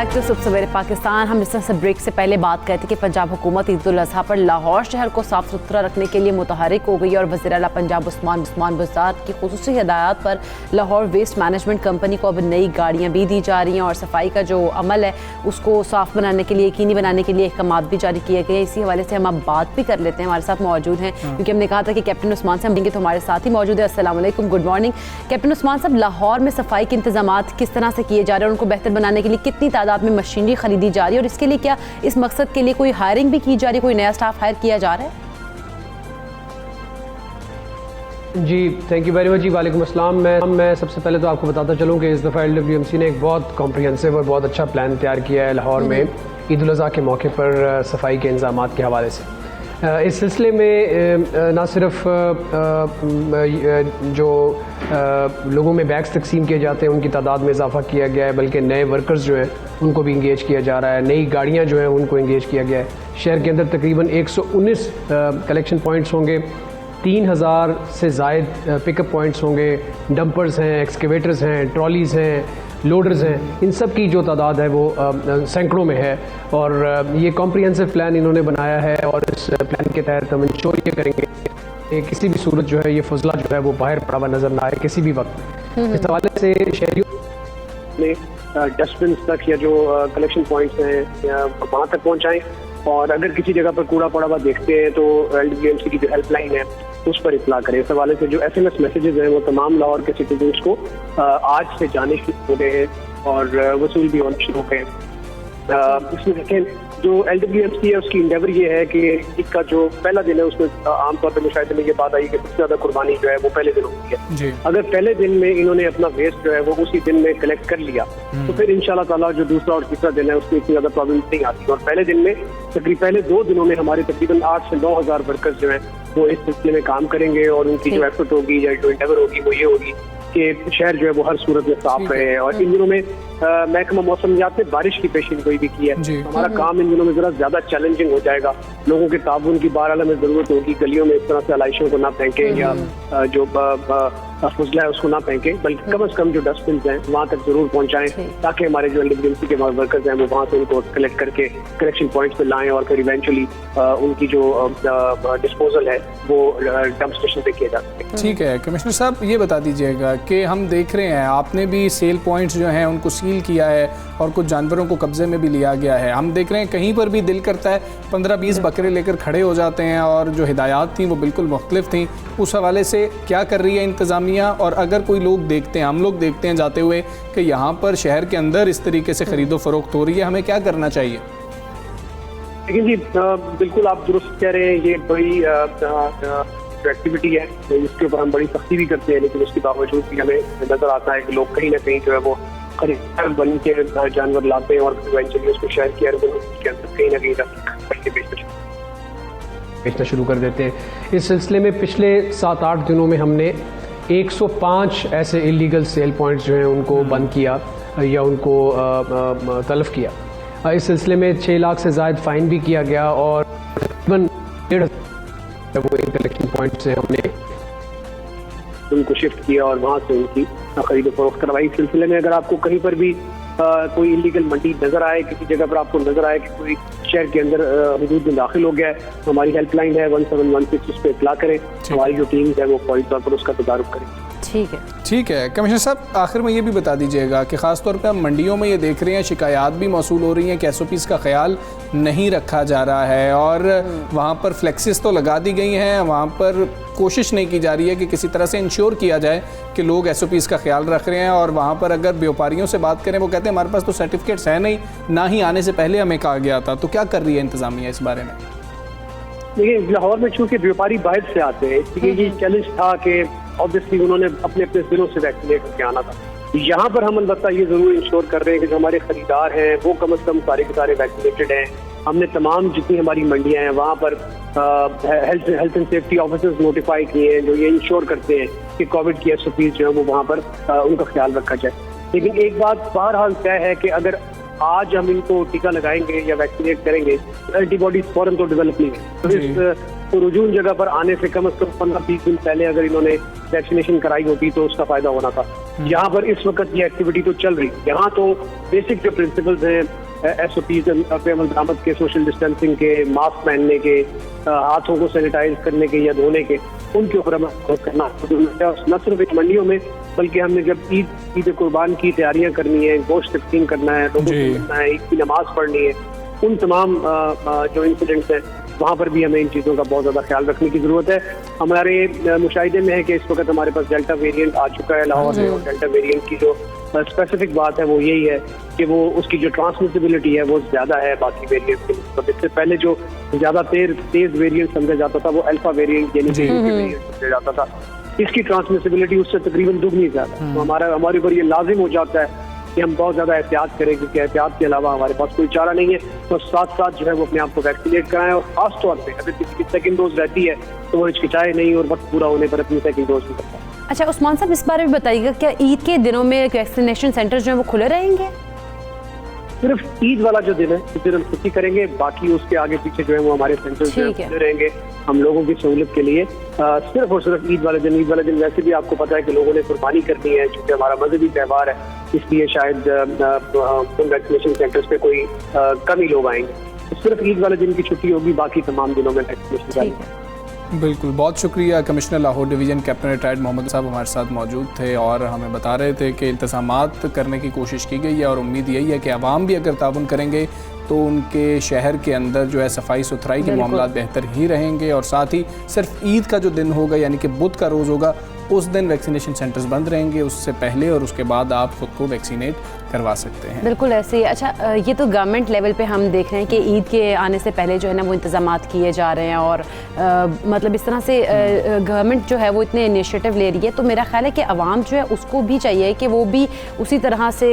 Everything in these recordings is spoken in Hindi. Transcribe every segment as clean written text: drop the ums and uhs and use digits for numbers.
बैक टू सुबह सवेरे पाकिस्तान। हम इस ब्रेक से पहले बात करते कि पंजाब हुकूमत ईद उल अज़हा पर लाहौर शहर को साफ सुथरा रखने के लिए मुतहरिक हो गई और वज़ीर आला पंजाब उस्मान बुज़दार की खुसूसी हिदायत पर लाहौर वेस्ट मैनेजमेंट कंपनी को अब नई गाड़ियाँ भी दी जा रही हैं और सफाई का जो अमल है उसको साफ बनाने के लिए, यकीनी बनाने के लिए अहकाम भी जारी किए गए। इसी हवाले से हम अब बात भी कर लेते हैं। हमारे साथ मौजूद हैं क्योंकि हमने कहा था कि कैप्टन उस्मान से हम देंगे, तो हमारे साथ ही मौजूद है। अस्सलाम वालेकुम, गुड मॉर्निंग कैप्टन उस्मान साहब। लाहौर में सफाई के इंतजाम किस तरह से किए जा रहे हैं, उनको बेहतर बनाने के लिए कितनी तादाद में मशीनरी खरीदी जा रही है और इसके लिए क्या इस मकसद के लिए कोई हायरिंग भी की जा रही है, कोई नया स्टाफ हायर किया जा रहा है? जी थैंक यू वेरी मच जी। वालेकुम अस्सलाम। मैं सबसे पहले तो आपको बताता चलूँ कि इस दफ़ा LWMC ने एक बहुत कॉम्प्रिहेंसिव और बहुत अच्छा प्लान तैयार किया है लाहौर में ईद उल अज़हा के मौके पर सफाई के इंतजाम के हवाले से। इस सिलसिले में ना सिर्फ जो लोगों में बैग्स तकसीम किए जाते हैं उनकी तादाद में इजाफा किया गया है, बल्कि नए वर्कर्स जो हैं उनको भी इंगेज किया जा रहा है, नई गाड़ियां जो हैं उनको इंगेज किया गया है। शहर के अंदर तकरीबन 119 कलेक्शन पॉइंट्स होंगे, 3000 से ज़ायद पिकअप पॉइंट्स होंगे, डंपर्स हैं, एक्सकेवेटर्स हैं, ट्रॉलीज़ हैं, लोडर्स हैं। इन सब की जो तादाद है वो सैकड़ों में है और ये कॉम्प्रिहेंसिव प्लान इन्होंने बनाया है और इस प्लान के तहत हम इंश्योर ये करेंगे कि किसी भी सूरत जो है ये फजला जो है वो बाहर पड़ा हुआ नज़र ना आए किसी भी वक्त। इस हवाले से शहरियों ने डस्टबिन तक या जो कलेक्शन पॉइंट्स हैं वहाँ तक पहुँचाएँ और अगर किसी जगह पर कूड़ा पड़ा हुआ देखते हैं तो LWMC की जो हेल्पलाइन है उस पर इत्तला करें। इस हवाले से जो SMS मैसेजेस हैं वो तमाम लाहौर के सिटीजन्स को आज से जाने शुरू हो गए हैं और वसूल भी होने शुरू हो गए हैं। इसमें देखें जो LWMC है उसकी इंडेवर ये है कि इसका जो पहला दिन है उसमें आमतौर पर मुशाहिदे में ये बात आई कि सबसे ज़्यादा कुर्बानी जो है वो पहले दिन होती है। अगर पहले दिन में इन्होंने अपना वेस्ट जो है वो उसी दिन में कलेक्ट कर लिया तो फिर इंशाल्लाह ताला जो दूसरा और तीसरा दिन है उसमें इतनी ज़्यादा प्रॉब्लम नहीं आती। और पहले दिन में पहले 2 दिनों में हमारे तकरीबन 8 से 9 हज़ार वर्कर्स जो हैं वो इस सिलसिले में काम करेंगे और उनकी जो एफर्ट होगी या जो इंडेवर होगी वो ये होगी कि शहर जो है वो हर सूरत में साफ रहे। और इन दिनों में महकमा मौसमियात ने बारिश की पेशन गोई भी की है, हमारा काम इन दिनों में जरा ज्यादा चैलेंजिंग हो जाएगा। लोगों के ताबून की बहरहाल में जरूरत होगी, गलियों में इस तरह से अलाइशों को ना फेंकें या जो फुजला है उसको ना फेंकें, बल्कि कम से कम जो डस्टबिन हैं वहाँ तक जरूर पहुँचाएं ताकि हमारे जो LWMC के वर्कर्स हैं वो वहाँ से उनको कलेक्ट करके कलेक्शन पॉइंट्स पे लाएं और फिर इवेंचुअली उनकी जो डिस्पोजल है वो डंप स्टेशन पे किया जा सके। ठीक है कमिश्नर साहब, ये बता दीजिएगा कि हम देख रहे हैं आपने भी सेल पॉइंट्स जो हैं उनको सील किया है और कुछ जानवरों को कब्जे में भी लिया गया है। हम देख रहे हैं कहीं पर भी दिल करता है 15-20 बकरे लेकर खड़े हो जाते हैं और जो हिदायत थी वो बिल्कुल मुख्तलिफ थी। उस हवाले से क्या कर रही है इंतज़ामिया? और अगर कोई लोग देखते हैं, हम लोग देखते हैं जाते हुए कि यहाँ पर शहर के अंदर इस तरीके से खरीदो फरोख्त हो रही है, हमें क्या करना चाहिए? लेकिन जी बिल्कुल आप दुरुस्त कह रहे हैं, ये बड़ी एक्टिविटी है तो इसके ऊपर हम बड़ी सख्ती भी करते हैं, लेकिन उसके बावजूद भी हमें नजर आता है कि लोग कहीं ना कहीं जो है वो खरीदार बन के जानवर लाते हैं और इवेंचुअली उसको शहर की अर्बन के अंदर कहीं ना कहीं बेचना शुरू कर देते हैं। इस सिलसिले में पिछले 7-8 दिनों में हमने 105 ऐसे इलीगल सेल पॉइंट्स जो हैं उनको बंद किया या उनको तलब किया। इस सिलसिले में 6 लाख से ज़ायद फ़ाइन भी किया गया और तकरीबन 1.5 वो कलेक्शन पॉइंट से हमने उनको शिफ्ट किया और वहाँ से उनकी खरीद फरोख्त करवाई। इस सिलसिले में अगर आपको कहीं पर भी कोई इलीगल मंडी नज़र आए, किसी जगह पर आपको नज़र आए कि कोई शहर के अंदर हुदूद में दाखिल हो गया है, हमारी हेल्पलाइन है 1716, उस पर इत्तला करें, हमारी जो टीम है वो फौरी तौर पर उसका तदारुक करें। ठीक है कमिश्नर साहब, आखिर में ये भी बता दीजिएगा कि ख़ास तौर पे हम मंडियों में ये देख रहे हैं शिकायत भी मौसूल हो रही हैं कि SOPs का ख्याल नहीं रखा जा रहा है और वहाँ पर फ्लेक्सिस तो लगा दी गई हैं, वहाँ पर कोशिश नहीं की जा रही है कि किसी तरह से इंश्योर किया जाए कि लोग SOPs का ख्याल रख रहे हैं। और वहाँ पर अगर व्यापारियों से बात करें वो कहते हैं हमारे पास तो सर्टिफिकेट्स है नहीं, ना ही आने से पहले हमें कहा गया था। तो क्या कर रही है इंतज़ामिया इस बारे में? देखिए लाहौर में चूँकि व्यापारी बाहर से आते हैं इसलिए ये चैलेंज था कि ऑब्वियसली उन्होंने अपने अपने जिलों से वैक्सीनेट करके आना था। यहाँ पर हम अलबत्ता ये जरूर इंश्योर कर रहे हैं कि जो हमारे खरीदार हैं वो कम से कम सारे के सारे वैक्सीनेटेड हैं। हमने तमाम जितनी हमारी मंडियाँ हैं वहाँ पर health and safety officers notify किए हैं जो ये इंश्योर करते हैं कि कोविड की SOPs जो है वो वहाँ पर उनका ख्याल रखा जाए। लेकिन एक बात बहरहाल तय है कि अगर आज हम इनको टीका लगाएंगे या वैक्सीनेट करेंगे तो एंटीबॉडीज फौरन तो डेवलप नहीं है। तो इस तो रुझून जगह पर आने से कम 15-20 दिन पहले अगर इन्होंने वैक्सीनेशन कराई होती तो उसका फायदा होना था। यहाँ पर इस वक्त ये एक्टिविटी तो चल रही, यहाँ तो बेसिक जो प्रिंसिपल्स हैं SOPs पे अमल दरामद के, सोशल डिस्टेंसिंग के, मास्क पहनने के, हाथों को सैनिटाइज करने के या धोने के, उनके ऊपर अमल करना न सिर्फ मंडियों में बल्कि हमने जब ईद कुर्बान की तैयारियां करनी है, गोश्त तकसीम करना है, लोगों को मिलना है, ईद की नमाज पढ़नी है, उन तमाम जो इंसिडेंट्स हैं वहाँ पर भी हमें इन चीज़ों का बहुत ज़्यादा ख्याल रखने की ज़रूरत है। हमारे मुशाहिदे में है कि इस वक्त हमारे पास डेल्टा वेरिएंट आ चुका है लाहौर में, और डेल्टा वेरिएंट की जो स्पेसिफिक बात है वो यही है कि वो उसकी जो ट्रांसमिसिबिलिटी है वो ज़्यादा है बाकी वेरिएंट की। तो इससे पहले जो ज़्यादा तेज वेरिएंट समझा जाता था वो अल्फा वेरिएंट यानी वेरिएंट समझा जाता था, इसकी ट्रांसमिसिबिलिटी उससे तकरीबन दुगनी ज़्यादा। तो हमारे ऊपर ये लाजिम हो जाता है कि हम बहुत ज़्यादा एहतियात करें, क्योंकि एहतियात के अलावा हमारे पास कोई चारा नहीं है। तो साथ साथ जो है वो अपने आप को वैक्सीनेट कराएं, और खास तौर पे अगर किसी की सेकंड डोज रहती है तो वो हिचकिचाए नहीं और वक्त पूरा होने पर अपनी सेकंड डोज भी करता है। अच्छा उस्मान साहब, इस बारे में बताइएगा, क्या ईद के दिनों में वैक्सीनेशन सेंटर जो है वो खुले रहेंगे? सिर्फ ईद वाला जो दिन है उस दिन हम छुट्टी करेंगे, बाकी उसके आगे पीछे जो है वो हमारे सेंटर जो खुले रहेंगे हम लोगों की सहूलत के लिए। सिर्फ और सिर्फ ईद वाले दिन वैसे भी आपको पता है कि लोगों ने कुर्बानी करनी है, क्योंकि हमारा मजहबी त्यौहार है, इसलिए शायद वैक्सीनेशन सेंटर्स पे कोई कम ही लोग आएंगे। तो सिर्फ ईद वाले दिन की छुट्टी होगी, बाकी तमाम दिनों में वैक्सीनेशन। बिल्कुल, बहुत शुक्रिया। Commissioner Lahore division captain retired Mohammad साहब हमारे साथ मौजूद थे और हमें बता रहे थे कि इंतज़ामात करने की कोशिश की गई है और उम्मीद यही है कि आवाम भी अगर ताउन करेंगे तो उनके शहर के अंदर जो है सफाई सुथराई के मामला बेहतर ही रहेंगे। और साथ ही सिर्फ ईद का जो दिन होगा यानी कि बुध का रोज़ होगा उस दिन वैक्सीनेशन सेंटर्स बंद रहेंगे, उससे पहले और उसके बाद आप खुद को वैक्सीनेट करवा सकते हैं। बिल्कुल ऐसे ही। अच्छा ये तो गवर्नमेंट लेवल पे हम देख रहे हैं कि ईद के आने से पहले जो है ना वो इंतजामात किए जा रहे हैं और मतलब इस तरह से गवर्नमेंट जो है वो इतने इनिशिएटिव ले रही है, तो मेरा ख्याल है कि आवाम जो है उसको भी चाहिए कि वो भी उसी तरह से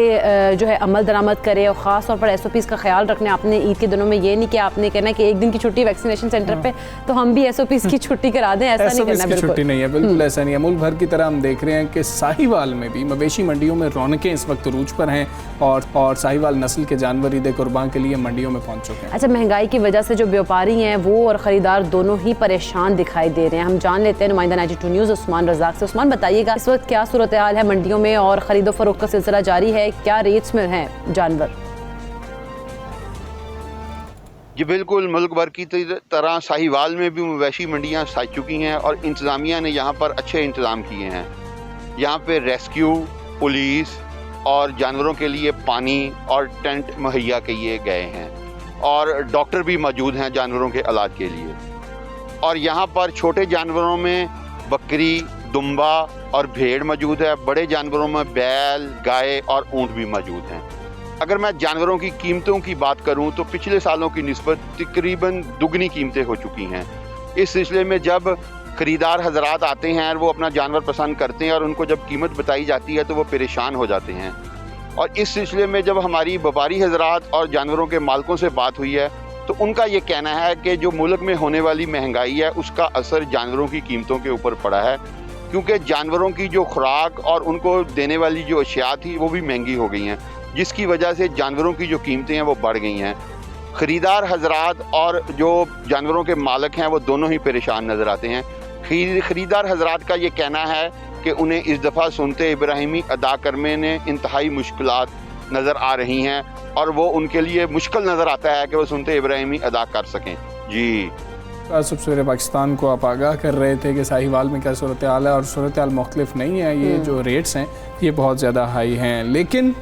जो है अमल दरामद करे और ख़ास तौर पर SOPs का ख्याल रखने। आपने ईद के दिनों में ये नहीं कि आपने कहना कि एक दिन की छुट्टी वैक्सीनेशन सेंटर पे तो हम भी SOPs की छुट्टी करा दें, ऐसा नहीं करना। छुट्टी नहीं है, बिल्कुल ऐसा नहीं है। मुल्क भर की तरह हम देख रहे हैं कि साहिवाल में भी मवेशी मंडियों में रौनकें इस वक्त रूज पर हैं और साहिवाल नस्ल के जानवर ईद कुर्बान के लिए मंडियों में पहुंच चुके हैं। अच्छा, महंगाई की वजह से जो व्यापारी हैं वो और ख़रीदार दोनों ही परेशान दिखाई दे रहे हैं। हम जान लेते हैं नुमाइंदा 92 न्यूज़ उस्मान रज़ाक से। उस्मान बताइएगा इस वक्त क्या सूरत हाल है मंडियों में और ख़रीदो फरोख्त का सिलसिला जारी है, क्या रेट्स में हैं जानवर? जी बिल्कुल, मुल्क भर की तरह साहिवाल में भी मवेशी मंडियाँ सज चुकी हैं और इंतज़ामिया ने यहाँ पर अच्छे इंतज़ाम किए हैं। यहाँ पे रेस्क्यू, पुलिस और जानवरों के लिए पानी और टेंट मुहैया किए गए हैं और डॉक्टर भी मौजूद हैं जानवरों के इलाज के लिए। और यहाँ पर छोटे जानवरों में बकरी, दुम्बा और भेड़ मौजूद है। बड़े जानवरों में बैल, गाय और ऊँट भी मौजूद हैं। अगर मैं जानवरों की कीमतों की बात करूं तो पिछले सालों की निस्बत तकरीबन दुगनी कीमतें हो चुकी हैं। इस सिलसिले में जब ख़रीदार हजरात आते हैं और वो अपना जानवर पसंद करते हैं और उनको जब कीमत बताई जाती है तो वो परेशान हो जाते हैं। और इस सिलसिले में जब हमारी व्यापारी हजरात और जानवरों के मालिकों से बात हुई है तो उनका ये कहना है कि जो मुल्क में होने वाली महंगाई है उसका असर जानवरों की कीमतों के ऊपर पड़ा है, क्योंकि जानवरों की जो खुराक और उनको देने वाली जो अशिया थी वो भी महंगी हो गई हैं, जिसकी वजह से जानवरों की जो कीमतें हैं वो बढ़ गई हैं। ख़रीदार हजरात और जो जानवरों के मालिक हैं वो दोनों ही परेशान नज़र आते हैं। ख़रीदार हजरात का ये कहना है कि उन्हें इस दफ़ा सुनते इब्राहिमी अदा करने में इंतहाई मुश्किलात नज़र आ रही हैं और वो उनके लिए मुश्किल नज़र आता है कि वो सुनते इब्राहिमी अदा कर सकें। जी सवेरे पाकिस्तान को आप आगाह कर रहे थे कि साहिवाल में क्या सूरत हाल है और सूरत हाल मुख्तलिफ नहीं है। ये जो रेट्स हैं ये बहुत ज़्यादा हाई हैं, लेकिन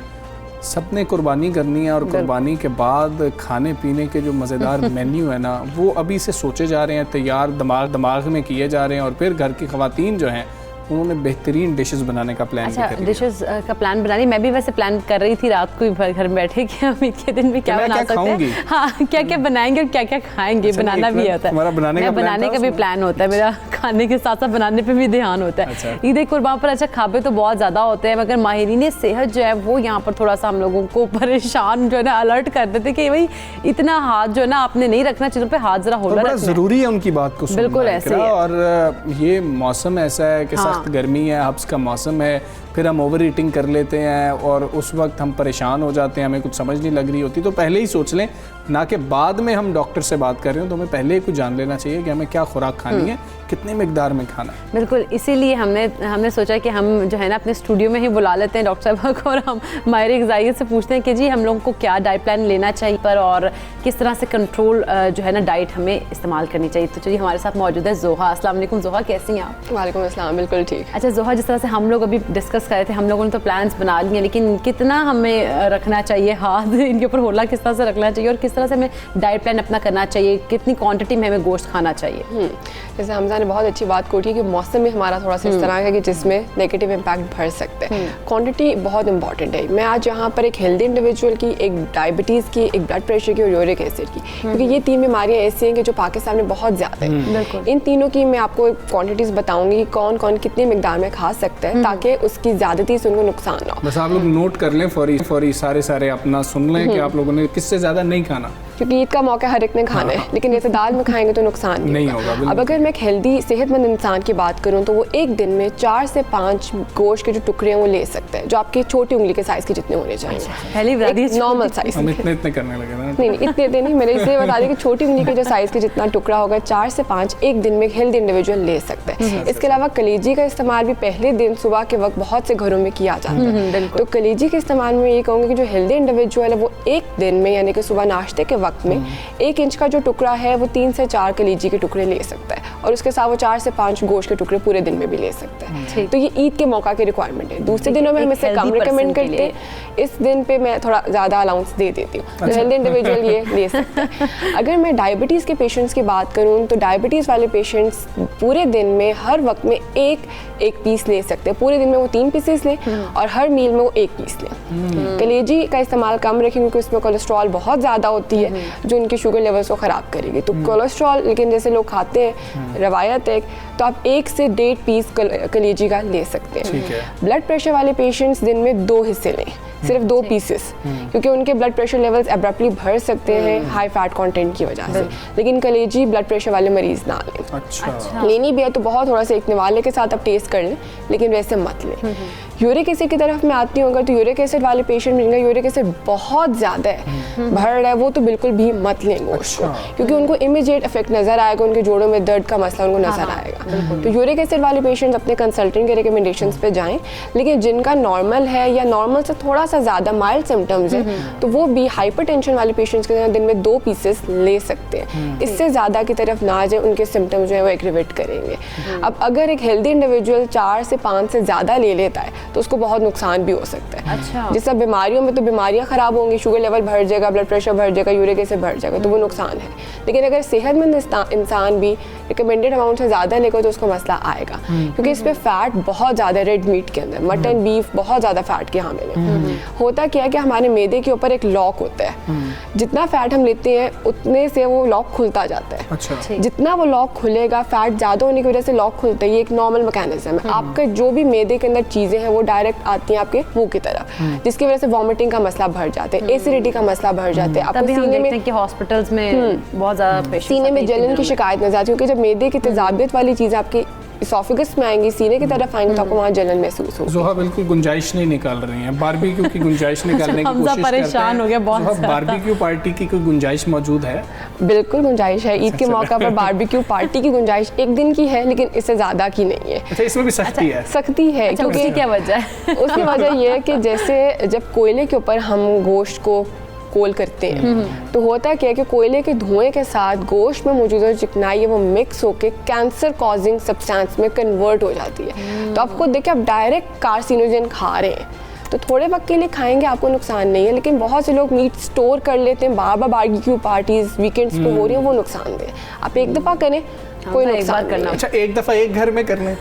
सबने कुर्बानी करनी है और कुर्बानी के बाद खाने पीने के जो मज़ेदार मेन्यू है ना वो अभी से सोचे जा रहे हैं, तैयार दिमाग में किए जा रहे हैं और फिर घर की ख़वातीन जो हैं उन्होंने बेहतरीन डिशेस बनाने का प्लान अच्छा डिशेस का प्लान बना रही। मैं भी वैसे प्लान कर रही थी रात को घर में बैठे कि हम ईद के दिन में क्या बना सकते हैं, हाँ क्या क्या बनाएंगे और क्या क्या खाएंगे। बनाना भी होता है, बनाने का भी प्लान होता है मेरा, खाने के साथ साथ बनाने पे भी ध्यान होता है। ईद कुर्बान पर अच्छा खाबे तो बहुत ज़्यादा होते हैं, मगर माहिरीन सेहत जो है वो यहाँ पर थोड़ा सा हम लोगों को परेशान जो है ना अलर्ट कर देते कि भाई इतना हाथ जो है ना आपने नहीं रखना, चीज़ों पर हाथ जरा होला ज़रूरी है उनकी बात को सुनना। बिल्कुल ऐसे ही। और ये मौसम ऐसा है कि गर्मी है, हब्स का मौसम है, फिर हम ओवर ईटिंग कर लेते हैं और उस वक्त हम परेशान हो जाते हैं, हमें कुछ समझ नहीं लग रही होती। तो पहले ही सोच लें ना कि बाद में हम डॉक्टर से बात कर रहे हो, तो हमें पहले ही कुछ जान लेना चाहिए कि हमें क्या खुराक खानी है, कितनी मिकदार में खाना है। बिल्कुल, इसीलिए हमने सोचा कि हम जो है ना अपने स्टूडियो में ही बुला लेते हैं डॉक्टर साहब को और हम माहिर ग़िज़ाइयत से पूछते हैं कि जी हम लोगों को क्या डाइट प्लान लेना चाहिए पर और किस तरह से कंट्रोल जो है ना डाइट हमें इस्तेमाल करनी चाहिए। तो चलिए हमारे साथ मौजूद है जोहा। अस्सलाम वालेकुम जोहा, कैसी हैं आप? वालेकुम अस्सलाम, बिल्कुल ठीक। अच्छा जोहा, जिस तरह से हम लोग अभी डिस्कस कर रहे थे, हम लोगों ने तो प्लान्स बना लिए, लेकिन कितना हमें रखना चाहिए हाथ इनके ऊपर होला किस तरह से रखना चाहिए और किस तरह से हमें डाइट प्लान अपना करना चाहिए, कितनी क्वांटिटी में हमें गोश्त खाना चाहिए? जैसे हमजा ने बहुत अच्छी बात की कि मौसम में हमारा थोड़ा सा इस तरह है कि जिसमें नेगेटिव इम्पैक्ट भर सकते हैं। क्वांटिटी बहुत इंपॉर्टेंट है। मैं आज यहाँ पर एक हेल्दी इंडिविजुअल की, एक डायबिटीज़ की, एक ब्लड प्रेशर की और यूरिक एसिड की, क्योंकि ये 3 बीमारियाँ ऐसी हैं कि जो पाकिस्तान में बहुत ज़्यादा है। इन तीनों की मैं आपको क्वांटिटीज़ बताऊंगी कि कौन कौन कितनी मिकदार में खा सकता है ताकि उसकी ज़्यादती से उनको नुकसान ना हो। बस आप लोग नोट कर लें, फौरी सारे अपना सुन लें कि आप लोगों ने किससे ज़्यादा नहीं खाना, क्योंकि ईद का मौका हर एक ने खाना है, लेकिन जैसे दाल में खाएंगे तो नुकसान नहीं होगा। अब अगर मैं एक हेल्दी सेहतमंद इंसान की बात करूं तो वो एक दिन में 4 से 5 गोश्त के जो टुकड़े हैं वो ले सकते हैं, जो आपकी छोटी उंगली के साइज के जितने होने चाहिए, नॉर्मल साइज। हम इतने करने लगे ना? नहीं इतने नहीं, मेरे इसलिए बता दें कि छोटी उंगली के जो साइज के जितना टुकड़ा होगा 4 से 5 एक दिन में एक हेल्दी इंडिविजुअल ले सकते हैं। इसके अलावा कलेजी का इस्तेमाल भी पहले दिन सुबह के वक्त बहुत से घरों में किया जाता है। तो कलेजी के इस्तेमाल में ये कहूँगी कि जो हेल्दी इंडिविजुअल है वो एक दिन में यानी कि सुबह नाश्ते के वक्त में 1 इंच का जो टुकड़ा है वो 3 से 4 कलीजी के टुकड़े ले सकता है और उसके साथ वो 4 से 5 गोश्त के टुकड़े पूरे दिन में भी ले सकता है। तो ये ईद के मौका की रिक्वायरमेंट है। दूसरे दिनों में हम इसे कम रिकमेंड करते हैं, इस दिन पे मैं थोड़ा ज़्यादा अलाउंस दे देती हूँ। तो हेल्दी इंडिविजुअल ये ले सकते हैं। अगर मैं डायबिटीज़ के पेशेंट्स की बात करूँ तो डायबिटीज़ वाले पेशेंट्स पूरे दिन में हर वक्त में एक पीस ले सकते हैं। पूरे दिन में वो 3 पीसेस लें और हर मील में वो 1 पीस लें। कलेजी का इस्तेमाल कम रखें क्योंकि उसमें कोलेस्ट्रॉल बहुत ज़्यादा होती है जो उनके शुगर लेवल्स को ख़राब करेगी। तो कोलेस्ट्रॉल, लेकिन जैसे लोग खाते हैं, रवायत है, तो आप 1 से 1.5 पीस कलेजी का ले सकते हैं। ब्लड प्रेशर वाले पेशेंट्स दिन में 2 हिस्से लें, सिर्फ 2 पीसेस, क्योंकि उनके ब्लड प्रेशर लेवल्स एब्रप्टली बढ़ सकते हैं हाई फैट कंटेंट की वजह से। लेकिन कलेजी ब्लड प्रेशर वाले मरीज ना लें। अच्छा। लेनी भी है तो बहुत थोड़ा सा एक निवाले के साथ आप टेस्ट कर लें, लेकिन वैसे मत लें। यूरिक एसिड की तरफ मैं आती हूँ, अगर तो यूरिक एसिड वाले पेशेंट जिनका यूरिक एसिड बहुत ज़्यादा है, बढ़ रहा है, वो तो बिल्कुल भी मत लें गोश्त को, क्योंकि उनको इमीडिएट इफेक्ट नज़र आएगा, उनके जोड़ों में दर्द का मसला उनको नज़र आएगा। तो यूरिक एसिड वाले पेशेंट्स अपने कंसल्टेंट के रिकमेंडेशंस पे जाएं, लेकिन जिनका नॉर्मल है या नॉर्मल से थोड़ा सा ज़्यादा माइल्ड सिम्टम्स है तो वो भी हाइपरटेंशन वाले पेशेंट्स के दिन में 2 पीसेस ले सकते हैं। इससे ज़्यादा की तरफ ना जाए, उनके सिम्टम्स जो है वो एग्रीवेट करेंगे। अब अगर एक हेल्दी इंडिविजुअल 4 से 5 से ज़्यादा ले लेता है तो उसको बहुत नुकसान भी हो सकता है। अच्छा। जिस बीमारियों में तो बीमारियां खराब होंगी, शुगर लेवल बढ़ जाएगा, ब्लड प्रेशर बढ़ जाएगा, यूरिक एसिड बढ़ जाएगा, तो वो नुकसान है। लेकिन अगर सेहतमंद इंसान भी रिकमेंडेड अमाउंट से ज़्यादा लेगा तो उसको मसला आएगा, क्योंकि इस पर फैट बहुत ज़्यादा, रेड मीट के अंदर मटन, बीफ बहुत ज़्यादा फैट के हामिल है। होता क्या है कि हमारे मैदे के ऊपर एक लॉक होता है, जितना फैट हम लेते हैं उतने से वो लॉक खुलता जाता है। अच्छा। जितना वो लॉक खुलेगा, फैट ज़्यादा होने की वजह से लॉक खुलता है, ये एक नॉर्मल मैकेनिज्म है। आपका जो भी मैदे के अंदर चीज़ें हैं वो डायरेक्ट आती हैं आपके मुंह की तरफ, जिसकी वजह से वॉमिटिंग का मसला बढ़ जाता है, एसिडिटी का मसला बढ़ जाता है। आपको सीने में कि हॉस्पिटल्स में बहुत ज़्यादा सीने में जलन की शिकायत नजर आती है, क्योंकि जब मैदे की तेजाबियत वाली चीज़ें आपकी इसोफेगस में आएंगी, सीने की तरफ आएंगे तो आपको वहाँ जलन महसूस होगी। जोहा बिल्कुल गुंजाइश नहीं निकाल रही हैं, बारबेक्यू की गुंजाइश निकालने की कोशिश परेशान हो गया बहुत। बारबेक्यू पार्टी की कोई गुंजाइश मौजूद है? बिल्कुल गुंजाइश है। ईद के मौका पर बारबेक्यू पार्टी की गुंजाइश एक दिन की है, लेकिन इससे ज़्यादा की नहीं है। अच्छा, इसमें भी सख्ती है? सख्ती है, क्योंकि क्या वजह है? उसकी वजह यह है कि जैसे जब कोयले के ऊपर हम गोश्त को कोल करते हैं तो होता क्या है कि कोयले के धुएं के साथ गोश्त में मौजूद जो चिकनाई है वो मिक्स होकर कैंसर कॉजिंग सब्सटेंस में कन्वर्ट हो जाती है। तो आप खुद देखिए, आप डायरेक्ट कार्सिनोजन खा रहे हैं, तो थोड़े वक्त के लिए खाएंगे आपको नुकसान नहीं है, लेकिन बहुत से लोग मीट स्टोर कर लेते हैं, बार बार बारबेक्यू पार्टीज वीकेंड्स पे हो रही हैं, वो नुकसानदेह। आप एक दफ़ा करें, कोई नुकसान करना। अच्छा, एक दफ़ा एक घर में कर लें,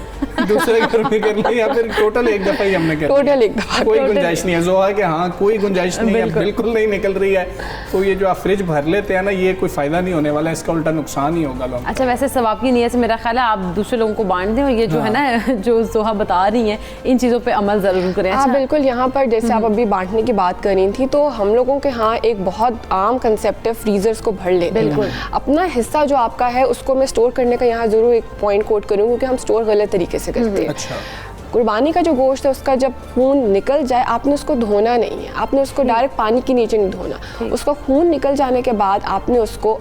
दूसरे घर में कर लें, या फिर टोटल एक दफ़ा ही हमने कर टोटल एक दफ़ा? कोई गुंजाइश नहीं है जोहा कि हाँ कोई गुंजाइश नहीं है, बिल्कुल नहीं निकल रही है। तो ये जो आप फ्रिज भर लेते हैं ना, ये कोई फ़ायदा नहीं होने वाला, इसका उल्टा नुकसान ही होगा लोग। अच्छा, वैसे सवाब की नीयत से मेरा ख्याल है आप दूसरे लोगों को बांट दें और ये जो है ना, जो जोहा बता रही हैं, इन चीज़ों पर अमल ज़रूर करें। हाँ बिल्कुल, यहाँ पर जैसे आप अभी बांटने की बात कर रही थी, तो हम लोगों के यहाँ एक बहुत आम कंसेप्ट है फ्रीजर्स को भर लेने का। अपना हिस्सा जो आपका है उसको मैं स्टोर करने का यहाँ ज़रूर एक पॉइंट कोट करूँ, क्योंकि हम स्टोर गलत तरीके से करते हैं। अच्छा। कुर्बानी का जो गोश्त है उसका जब खून निकल जाए, आपने उसको धोना नहीं है, आपने उसको डायरेक्ट पानी के नीचे नहीं धोना, उसका खून निकल जाने के बाद आपने उसको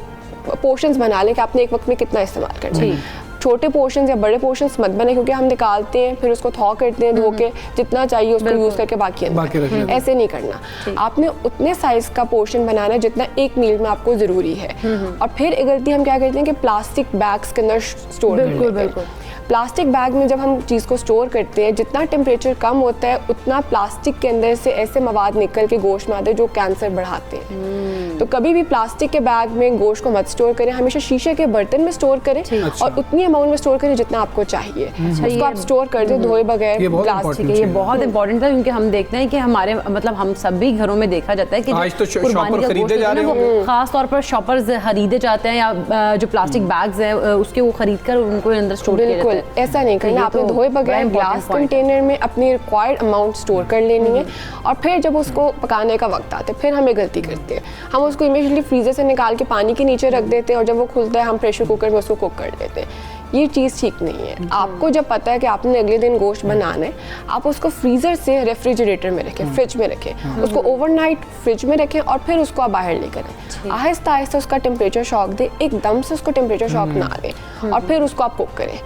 पोर्शंस बना लें कि आपने एक वक्त में कितना इस्तेमाल करना है। छोटे पोर्शंस या बड़े पोर्शंस मत बने, क्योंकि हम निकालते हैं फिर उसको थॉ करते हैं धो के, जितना चाहिए उसको यूज़ करके बाकी ऐसे नहीं करना। आपने उतने साइज का पोर्शन बनाना है जितना एक मील में आपको ज़रूरी है। और फिर एक गलती हम क्या करते हैं कि प्लास्टिक बैग्स के अंदर स्टोर कर लेते हैं। प्लास्टिक बैग में जब हम चीज़ को स्टोर करते हैं, जितना टेम्परेचर कम होता है उतना प्लास्टिक के अंदर से ऐसे मवाद निकल के गोश्त में आते हैं जो कैंसर बढ़ाते हैं। तो कभी भी प्लास्टिक के बैग में गोश्त को मत स्टोर करें, हमेशा शीशे के बर्तन में स्टोर करें और उतनी अमाउंट में स्टोर करें जितना आपको चाहिए। उसको आप स्टोर कर दें धोए बगैर प्लास्टिक। ये बहुत इंपॉर्टेंट था, क्योंकि हम देखते हैं कि हमारे मतलब हम सभी घरों में देखा जाता है कि आज तो शॉपर खरीदे जा रहे हैं, खास तौर पर शॉपर्स खरीदे जाते हैं या जो प्लास्टिक बैग्स हैं उसके वो खरीद कर उनको अंदर स्टोर किया जाता है। ऐसा नहीं करना, आपने धोए बगैर ग्लास कंटेनर में अपनी रिक्वायर्ड अमाउंट स्टोर कर लेनी है। और फिर जब उसको पकाने का वक्त आता है फिर हमें गलती करते हैं, हम उसको इमीडिएटली फ्रीजर से निकाल के पानी के नीचे रख देते हैं और जब वो खुलता है हम प्रेशर कुकर में उसको कुक कर देते हैं। ये चीज़ ठीक नहीं है। आपको जब पता है कि आपने अगले दिन गोश्त बनाना है, आप उसको फ्रीज़र से रेफ्रिजरेटर में रखें, फ्रिज में रखें, उसको ओवरनाइट फ्रिज में रखें और फिर उसको आप बाहर लेकर आएं। आहिस्ता आहिस्ता उसका टेम्परेचर शॉक दें, एकदम से उसको टेम्परेचर शॉक ना दें और फिर उसको आप कुक करें।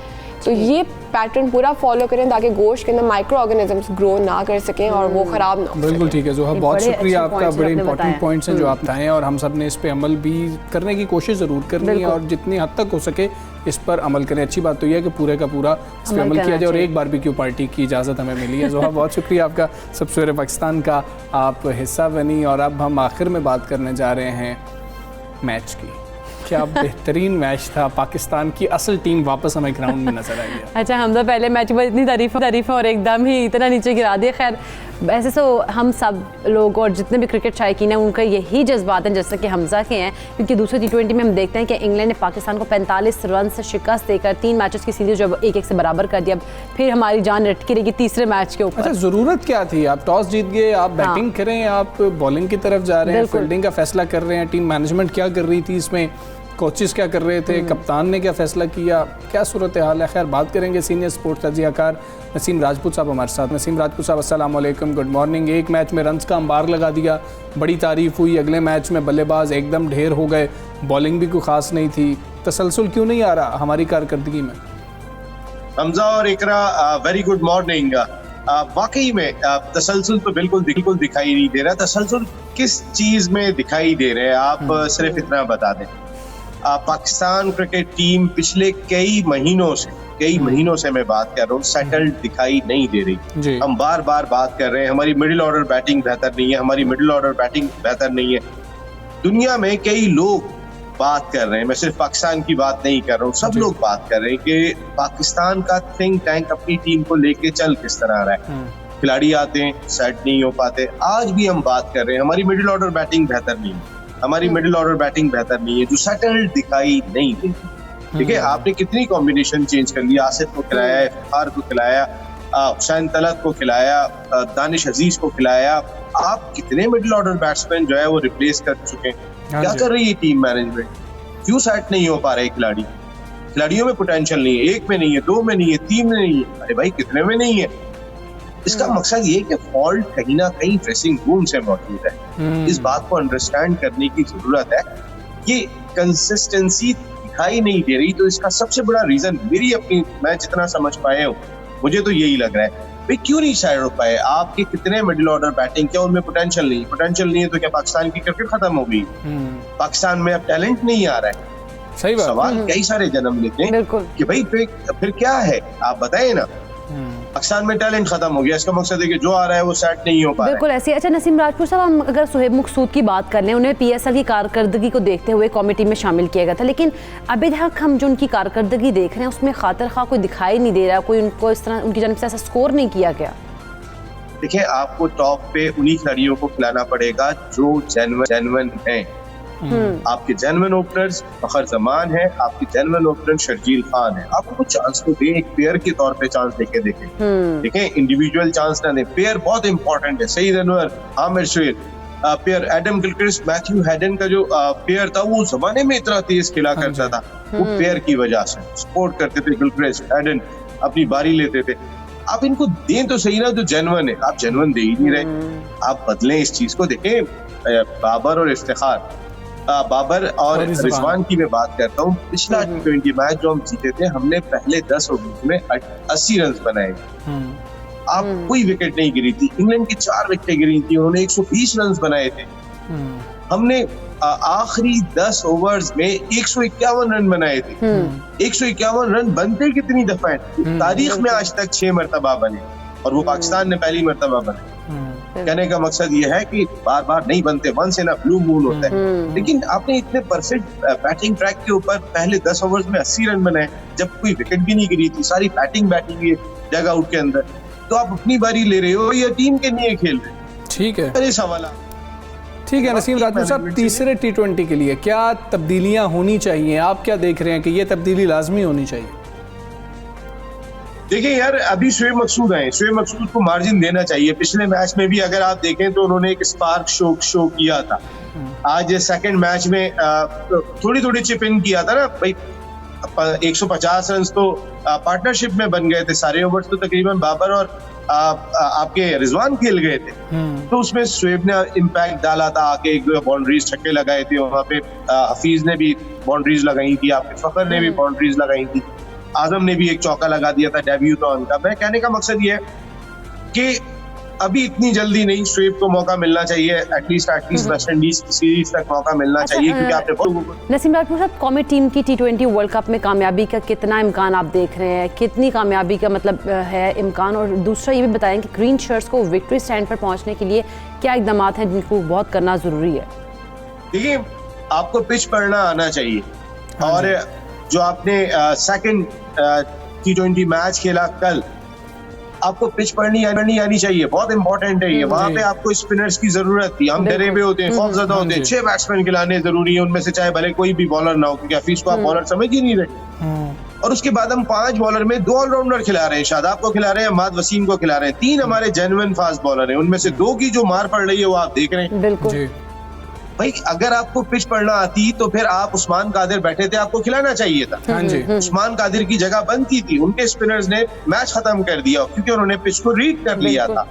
तो ये पैटर्न पूरा फॉलो करें ताकि गोश्त के अंदर माइक्रो ऑर्गेनिजम्स ग्रो ना कर सकें और वो ख़राब ना हो। बिल्कुल ठीक है ज़ोहा, बहुत शुक्रिया आपका, बड़े इंपॉर्टेंट पॉइंट्स हैं जो आप बताएं और हम सब ने इस पे अमल भी करने की कोशिश ज़रूर करनी है और जितनी हद तक हो सके इस पर अमल करें। अच्छी बात तो यह है कि पूरे का पूरा इस पर अमल किया जाए और एक बारबेक्यू पार्टी की इजाज़त हमें मिली है। ज़ोहा, बहुत शुक्रिया आपका, सब सवेरे पाकिस्तान का आप हिस्सा बनी। और अब हम आखिर में बात करने जा रहे हैं मैच की। क्या बेहतरीन मैच था, पाकिस्तान की असल टीम वापस हमें ग्राउंड में नजर आई है। अच्छा, हम तो पहले मैच में इतनी तारीफ़ें और एकदम ही इतना नीचे गिरा दिया। खैर वैसे तो हम सब लोग और जितने भी क्रिकेट शायकीन हैं उनका यही जज्बात हैं जैसे कि हमजा के हैं, क्योंकि दूसरे T20 में हम देखते हैं कि इंग्लैंड ने पाकिस्तान को 45 रन से शिकस्त देकर 3 मैचेस की सीरीज जो 1-1 से बराबर कर दिया। फिर हमारी जान लटकी रहेगी तीसरे मैच के ऊपर। अच्छा, ज़रूरत क्या थी? आप टॉस जीत गए, आप बैटिंग करें, आप बॉलिंग की तरफ जा रहे हैं, फील्डिंग का फैसला कर रहे हैं, टीम मैनेजमेंट क्या कर रही थी इसमें, कोचेस क्या कर रहे थे, कप्तान ने क्या फैसला किया, क्या सूरत हाल है। खैर बात करेंगे सीनियर स्पोर्ट्स तजियाकार नसीम राजपूत साहब हमारे साथ। नसीम राजपूत साहब अस्सलाम वालेकुम, गुड मॉर्निंग। एक मैच में रन्स का अंबार लगा दिया, बड़ी तारीफ हुई, अगले मैच में बल्लेबाज एकदम ढेर हो गए, बॉलिंग भी कोई ख़ास नहीं थी, तसलसल क्यों नहीं आ रहा हमारी कारकर्दगी में? हमजा और इकरा, वेरी गुड मॉर्निंग। वाकई में तसलसल तो बिल्कुल दिखाई नहीं दे रहा। तसलसल किस चीज़ में दिखाई दे रहे हैं आप सिर्फ इतना बता दें। पाकिस्तान क्रिकेट टीम पिछले कई महीनों से मैं बात कर रहा हूँ, सेटल्ड दिखाई नहीं दे रही। हम बार बार बात कर रहे हैं हमारी मिडिल ऑर्डर बैटिंग बेहतर नहीं है, दुनिया में कई लोग बात कर रहे हैं, मैं सिर्फ पाकिस्तान की बात नहीं कर रहा हूँ, सब लोग बात कर रहे हैं कि पाकिस्तान का थिंक टैंक अपनी टीम को लेके चल किस तरह रहा है। खिलाड़ी आते हैं, सेट नहीं हो पाते। आज भी हम बात कर रहे हैं हमारी मिडिल ऑर्डर बैटिंग बेहतर नहीं है, जो सेटल्ड दिखाई नहीं देती। ठीक है, आपने कितनी कॉम्बिनेशन चेंज कर लिया, आसिफ को खिलाया, इफ्तिखार को खिलाया, हुसैन तलत को खिलाया, दानिश अजीज को खिलाया, आप कितने मिडिल ऑर्डर बैट्समैन जो है वो रिप्लेस कर चुके हैं। क्या कर रही है टीम मैनेजमेंट? क्यों सेट नहीं हो पा रहे खिलाड़ियों में पोटेंशियल नहीं है, 1 में नहीं है, 2 में नहीं है, 3 में नहीं है, अरे भाई कितने में नहीं है? इसका मकसद ये कि फॉल्ट कहीं ना कहीं ड्रेसिंग रूम से मौजूद है। इस बात को अंडरस्टैंड करने की जरूरत है। ये कंसिस्टेंसी दिखाई नहीं दे रही, तो इसका सबसे बड़ा रीजन मैं जितना समझ पाया हूँ, मुझे तो यही लग रहा है भाई क्यों नहीं साइड हो पाए। आपके कितने मिडिल ऑर्डर बैटिंग, क्या उनमें पोटेंशियल नहीं है तो क्या पाकिस्तान की क्रिकेट खत्म हो गई? पाकिस्तान में अब टैलेंट नहीं आ रहा है। सही बात। सवाल कई सारे जन्म लेते हैं कि भाई फिर क्या है, आप बताएं ना। पाकिस्तान में टैलेंट खत्म हो गया, इसका मकसद है कि जो आ रहा है वो सेट नहीं हो पा रहा है। बिल्कुल ऐसे। अच्छा नसीम राजपूत साहब, हम अगर सुहेब मकसूद की बात कर लें, उन्हें PSL की कारकर्दगी को देखते हुए कमेटी में शामिल किया गया था, लेकिन अभी तक हम जो उनकी कारकर्दगी देख रहे हैं उसमें खातिर खा कोई दिखाई नहीं दे रहा, कोई उनको इस तरह उनकी जानब से ऐसा स्कोर नहीं किया गया। देखिए, आपको टॉप पे उन्हीं खिलाड़ियों को खिलाना पड़ेगा जो जेन्युइन हैं। आपके जेन्युइन ओपनर्स फखर जमान है, आपके जेन्युइन ओपनर शर्जील खान है। आपको कुछ चांस तो दें, एक पेयर के तौर पे चांस देके देखें, इंडिविजुअल चांस ना दें। पेयर बहुत इंपॉर्टेंट है। सईद अनवर, आमिर शेर, pair Adam Gilchrist, Matthew Hayden का जो पेयर था वो जमाने में इतना तेज खिला करता था, वो पेयर की वजह से सपोर्ट करते थे। गिलक्रिस्ट, हेडन अपनी बारी लेते थे। आप इनको दें तो सही ना, जो जेन्युइन है। आप जेन्युइन दे ही नहीं रहे, आप बदलें इस चीज को। देखें बाबर और इफ्तिखार, बाबर और रिजवान की मैं बात करता हूँ। पिछला T20 मैच जो हम जीते थे, हमने पहले 10 ओवर में 80 रन बनाए। आप कोई विकेट नहीं गिरी थी। इंग्लैंड की 4 विकेटें गिरी थी, उन्होंने 120 रन बनाए थे। हमने आखिरी 10 ओवर्स में 151 रन बनाए थे। 151 रन बनते कितनी दफा है? तारीख में आज तक 6 मरतबा बने, और वो पाकिस्तान ने पहली मरतबा बने। कहने का मकसद ये है कि बार बार नहीं बनते, once in a blue moon होता है। लेकिन आपने इतने परफेक्ट बैटिंग ट्रैक के ऊपर पहले 10 ओवर्स में 80 रन बनाए, जब कोई विकेट भी नहीं गिरी थी, सारी बैटिंग है डग आउट के अंदर। तो आप अपनी बारी ले रहे हो या टीम के लिए खेल रहे हो? ठीक है, अरे सवाल। ठीक है नसीम राजपूत साहब, तीसरे T20 के लिए क्या तब्दीलियां होनी चाहिए? आप क्या देख रहे हैं कि ये तब्दीली लाजमी होनी चाहिए? देखिए यार, अभी शोएब मकसूद आए, शोएब मकसूद को मार्जिन देना चाहिए। पिछले मैच में भी अगर आप देखें तो उन्होंने एक स्पार्क शो किया था। आज सेकंड मैच में थोड़ी थोड़ी चिप इन किया था ना भाई। 150 रन तो पार्टनरशिप में बन गए थे। सारे ओवर्स तो तकरीबन बाबर और आपके रिजवान खेल गए थे। तो उसमें शोएब ने इम्पैक्ट डाला था, आके एक बाउंड्रीज छक्के लगाए थे वहां पे। हफीज ने भी बाउंड्रीज लगाई थी, आपके फखर ने भी बाउंड्रीज लगाई थी, आजम ने भी एक चौका लगा दिया था डेब्यू तो उनका। मैं कहने का मकसद ये है कि अभी इतनी जल्दी नहीं, शोएब को मौका मिलना चाहिए। एटलीस्ट वेस्ट इंडीज की सीरीज तक मौका मिलना चाहिए, क्योंकि आपने नसीम राजपूत साहब, कौमी टीम की T20 वर्ल्ड कप में कामयाबी का कितना इम्कान आप देख रहे हैं? कितनी कामयाबी का मतलब है इम्कान? और दूसरा ये भी बताएं कि ग्रीन शर्ट्स को विक्ट्री स्टैंड पर पहुंचने के लिए क्या इकदाम हैं जिनको बहुत करना जरूरी है? देखिए, आपको पिच पढ़ना आना चाहिए, और जो आपने सेकंड T20 मैच खेला कल, आपको पिच पढ़नी आनी चाहिए। बहुत इंपॉर्टेंट है ये। वहां पे आपको स्पिनर्स की जरूरत थी। हम डरे हुए होते हैं, खौफजदा होते हैं। 6 बैट्समैन खिलाने जरूरी है, उनमें से चाहे भले कोई भी बॉलर ना हो, क्योंकि हफीज को आप बॉलर समझ ही नहीं रहे। और उसके बाद हम 5 बॉलर में 2 ऑलराउंडर खिला रहे हैं। शादाब को खिला रहे हैं, अहमद वसीम को खिला रहे हैं। 3 हमारे जेन्युइन फास्ट बॉलर हैं, उनमें से 2 की जो मार पड़ रही है वो आप देख रहे हैं। बिल्कुल भाई, अगर आपको पिच पढ़ना आती तो फिर आप उस्मान कादिर बैठे थे, आपको खिलाना चाहिए था। हाँ जी। उस्मान कादिर की जगह बंद की थी, उनके स्पिनर्स ने मैच खत्म कर दिया, क्योंकि उन्होंने पिच को रीड कर लिया था।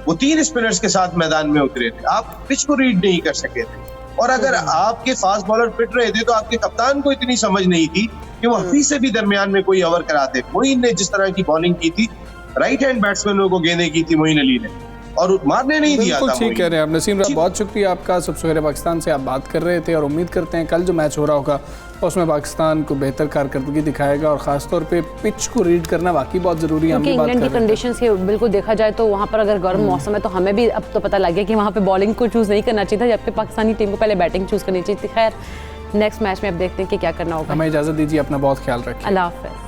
वो 3 स्पिनर्स के साथ मैदान में उतरे थे, आप पिच को रीड नहीं कर सके थे। और अगर आपके फास्ट बॉलर पिट रहे थे तो आपके कप्तान को इतनी समझ नहीं थी कि वो हफीज से भी दरमियान में कोई ओवर कराते। मोइन ने जिस तरह की बॉलिंग की थी, राइट हैंड बैट्समैनों को गेंदें की थी मोइन अली ने, और मारने नहीं दिया था। बिल्कुल ठीक कह रहे हैं आप नसीम राव, बहुत शुक्रिया आपका। सुबह पाकिस्तान से आप बात कर रहे थे, और उम्मीद करते हैं कल जो मैच हो रहा होगा उसमें पाकिस्तान को बेहतर कारकर्दगी दिखाएगा, और खासतौर पे पिच को रीड करना वाकई बहुत जरूरी है। क्योंकि इंग्लैंड की कंडीशंस के बिल्कुल देखा जाए तो वहाँ पर अगर गर्म मौसम है तो हमें भी अब तो पता लग गया कि वहाँ पे बॉलिंग को चूज नहीं करना चाहिए था, जबकि पाकिस्तानी टीम को पहले बैटिंग चूज करनी चाहिए थी। खैर, नेक्स्ट मैच में अब देखते हैं कि क्या करना होगा। हमें इजाजत दीजिए, अपना बहुत ख्याल रखिए। अल्लाह हाफिज़।